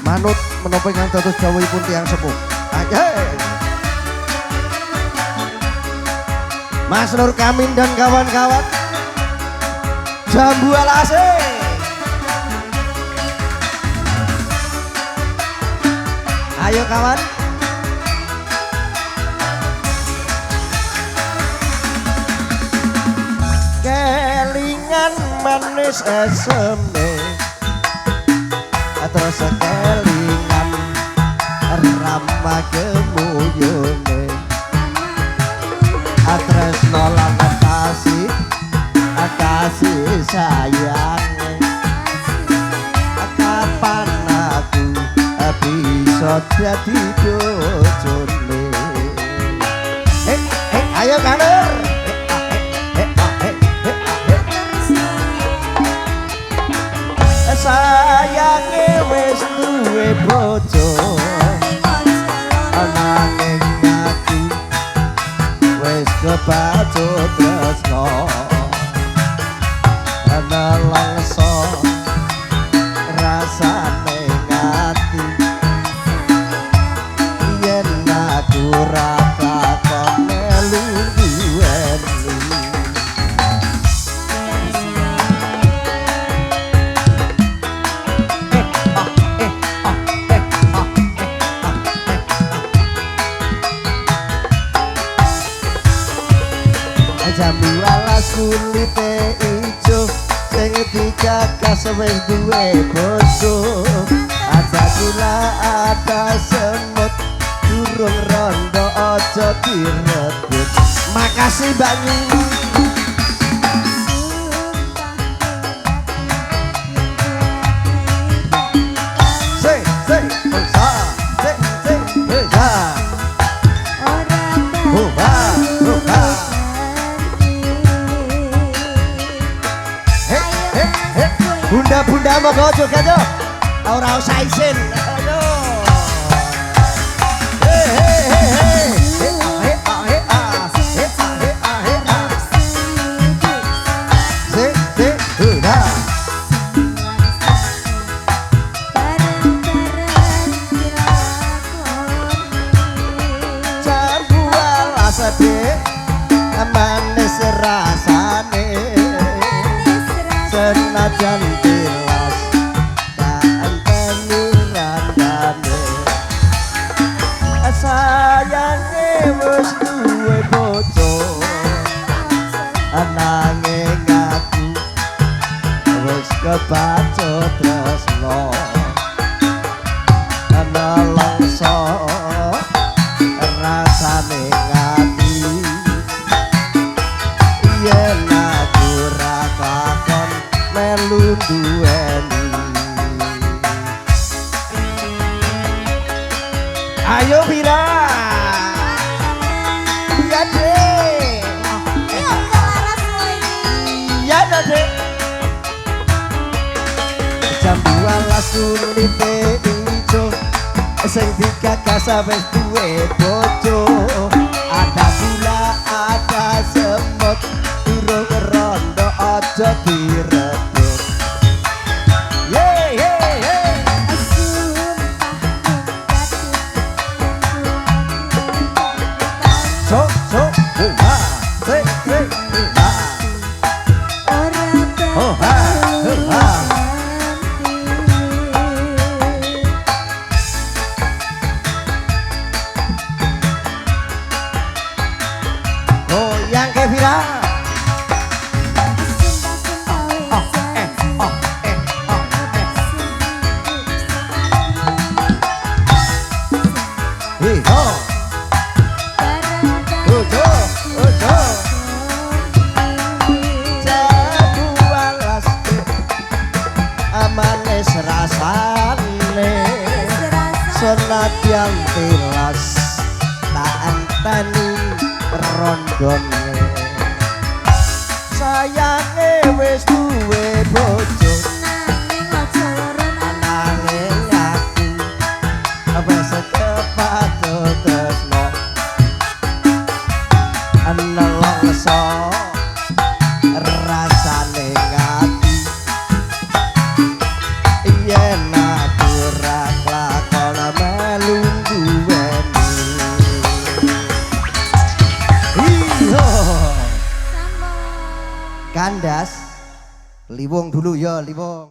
manut menapa ingkang dados dawuhipun tiyang sepuh. Ayo. Mas Nur Kamin dan kawan-kawan. Jambu Alase. Ayo kawan. Kelingan manis eseme. Terus kelingan rama kemuyune. Tresno lan kasih sayang. Kapan aku bisa dadi bojone. Ayo kaler. Sayange wis duwe bojo. Nanging aku wis kepacut tresno. Ana langso rasane ngati. Yen aku ra kakon melu duweni. Jambu alas kulite ijo sing digagas wis duwe bojo. Ada gula ada semut durung rondo aja direbut. Makasih Banyu. Bunda-bunda moga juga jo. Ora usah izin. Ayo. Jambu alasane manis rasane. Senajan tilas tak enteni randane. Sayange wis duwe bojo. Nanging aku wis kepacut tresno. Ana langso rasane ngati. Yen aku ra kakon melu duweni. Ayo Vira. Iya Dek. Iya Dek. Jambu alas kulite ijo sing digagas wis duwe bojo. Ada gula ada semut durung rondo aja direbut. Goyang ke Vira. Manis rasane senadyan tilas tak enteni rondone. Sayange wis duwe bojo. Nanging aku wis kepacut tresno. Ana langso rasane ngati. Yen aku ra Kandas. Liwong dulu ya, Liwong.